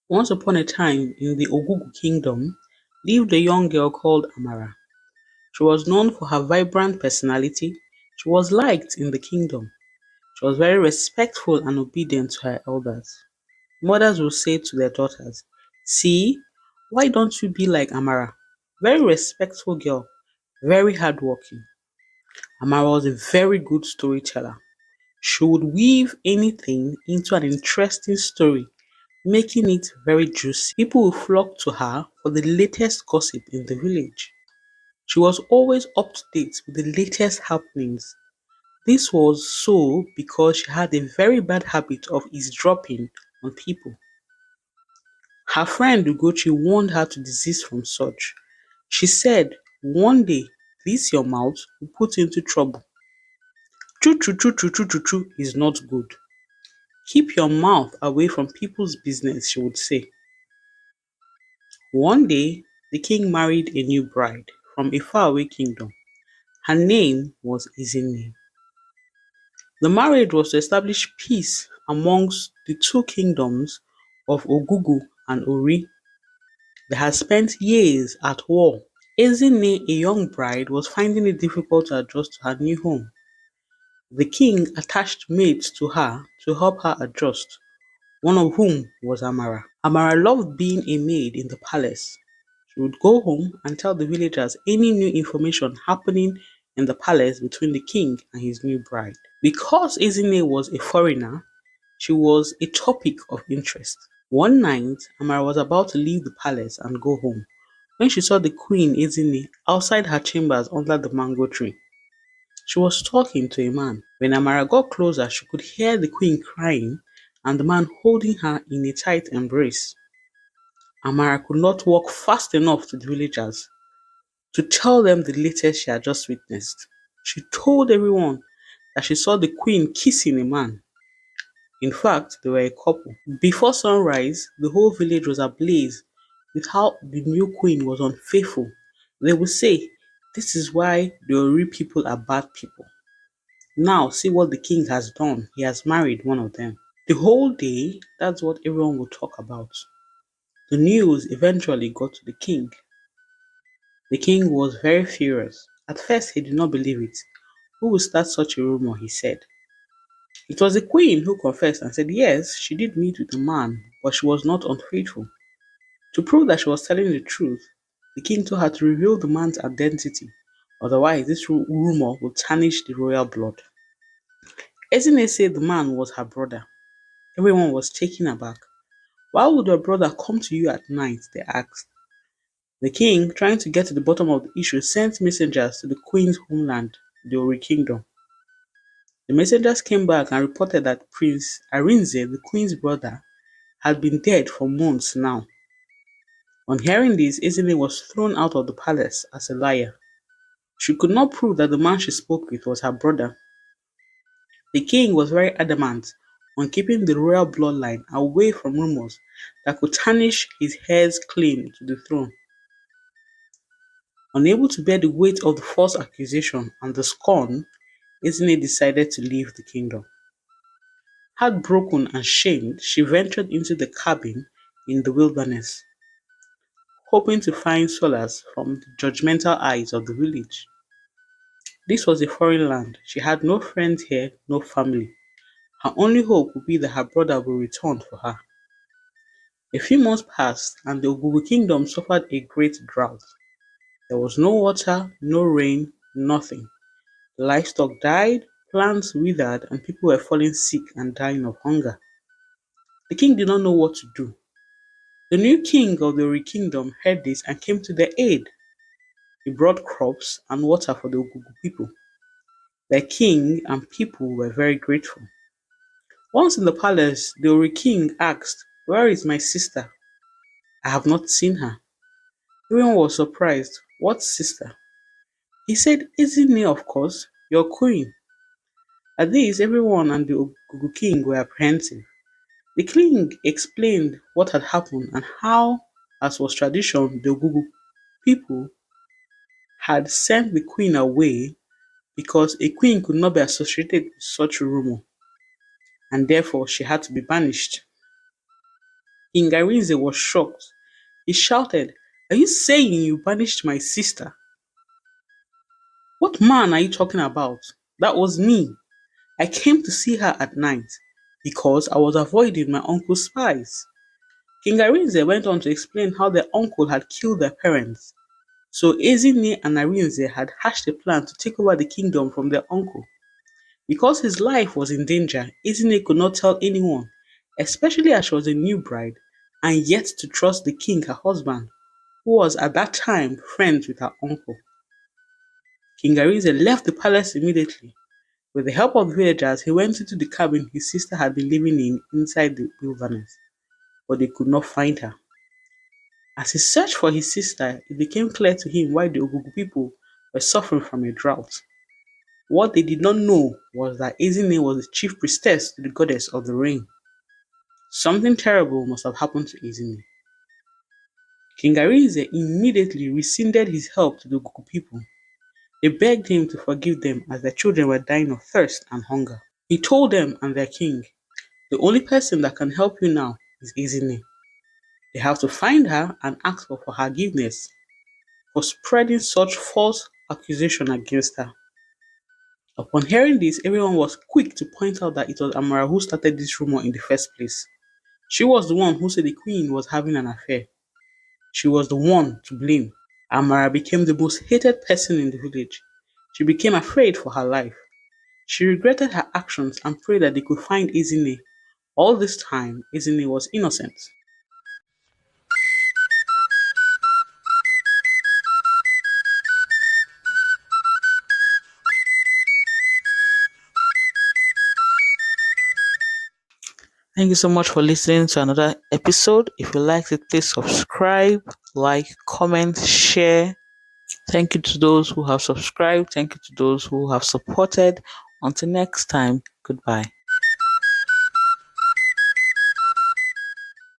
Once upon a time in the Ogugu kingdom lived a young girl called Amara. She was known for her vibrant personality. She was liked in the kingdom. She was very respectful and obedient to her elders. Mothers would say to their daughters, "See, why don't you be like Amara? Very respectful girl, very hardworking." Amara was a very good storyteller. She would weave anything into an interesting story, making it very juicy. People would flock to her for the latest gossip in the village. She was always up to date with the latest happenings. This was so because she had a very bad habit of eavesdropping on people. Her friend Ugochi warned her to desist from such. She said, "One day, this your mouth will put you into trouble. Choo choo choo choo choo choo choo is not good. Keep your mouth away from people's business," she would say. One day, the king married a new bride from a faraway kingdom. Her name was Izini. The marriage was to establish peace amongst the two kingdoms of Ogugu and Ori. They had spent years at war. Ezine, a young bride, was finding it difficult to adjust to her new home. The king attached maids to her to help her adjust, one of whom was Amara. Amara loved being a maid in the palace. She would go home and tell the villagers any new information happening in the palace between the king and his new bride. Because Ezine was a foreigner, she was a topic of interest. One night, Amara was about to leave the palace and go home when she saw the queen Ezine outside her chambers under the mango tree. She was talking to a man. When Amara got closer, she could hear the queen crying and the man holding her in a tight embrace. Amara could not walk fast enough to the villagers to tell them the latest she had just witnessed. She told everyone that she saw the queen kissing a man. In fact, they were a couple. Before sunrise, the whole village was ablaze with how the new queen was unfaithful. They would say, "This is why the Ori people are bad people. Now see what the king has done. He has married one of them." The whole day, that's what everyone would talk about. The news eventually got to the king. The king was very furious. At first, he did not believe it. "Who will start such a rumor?" he said. It was the queen who confessed and said yes, she did meet with a man, but she was not unfaithful. To prove that she was telling the truth, the king told her to reveal the man's identity, otherwise this rumor would tarnish the royal blood. Ezine said the man was her brother. Everyone was taken aback. "Why would your brother come to you at night?" they asked. The king, trying to get to the bottom of the issue, sent messengers to the queen's homeland, the Ori kingdom. The messengers came back and reported that Prince Arinze, the queen's brother, had been dead for months now. On hearing this, Ezine was thrown out of the palace as a liar. She could not prove that the man she spoke with was her brother. The king was very adamant on keeping the royal bloodline away from rumors that could tarnish his heir's claim to the throne. Unable to bear the weight of the false accusation and the scorn, Ezine decided to leave the kingdom. Heartbroken and shamed, she ventured into the cabin in the wilderness, hoping to find solace from the judgmental eyes of the village. This was a foreign land. She had no friends here, no family. Her only hope would be that her brother will return for her. A few months passed, and the Ogugu kingdom suffered a great drought. There was no water, no rain, nothing. The livestock died, plants withered, and people were falling sick and dying of hunger. The king did not know what to do. The new king of the Ori kingdom heard this and came to their aid. He brought crops and water for the Ogugu people. Their king and people were very grateful. Once in the palace, the Ori king asked, "Where is my sister? I have not seen her." Everyone was surprised. "What sister?" He said, "Isn't of course, your queen." At this, everyone and the Ogugu king were apprehensive. The king explained what had happened and how, as was tradition, the Ogugu people had sent the queen away because a queen could not be associated with such a rumor, and therefore she had to be banished. King Arinze was shocked. He shouted, "Are you saying you banished my sister? What man are you talking about? That was me. I came to see her at night because I was avoiding my uncle's spies." King Arinze went on to explain how their uncle had killed their parents. So Ezinne and Arinze had hatched a plan to take over the kingdom from their uncle. Because his life was in danger, Ezinne could not tell anyone, especially as she was a new bride, and yet to trust the king, her husband, who was at that time friends with her uncle. King Arinze left the palace immediately. With the help of villagers, he went into the cabin his sister had been living in inside the wilderness, but they could not find her. As he searched for his sister, it became clear to him why the Ogugu people were suffering from a drought. What they did not know was that Ezinne was the chief priestess to the goddess of the rain. Something terrible must have happened to Ezinne. King Arinze immediately rescinded his help to the Ogugu people. They begged him to forgive them as their children were dying of thirst and hunger. He told them and their king, "The only person that can help you now is Ezinne. They have to find her and ask for forgiveness for spreading such false accusation against her." Upon hearing this, everyone was quick to point out that it was Amara who started this rumor in the first place. She was the one who said the queen was having an affair. She was the one to blame. Amara became the most hated person in the village. She became afraid for her life. She regretted her actions and prayed that they could find Ezinne. All this time, Ezinne was innocent. Thank you so much for listening to another episode. If you liked it, please subscribe, like, comment, share. Thank you to those who have subscribed. Thank you to those who have supported. Until next time, goodbye.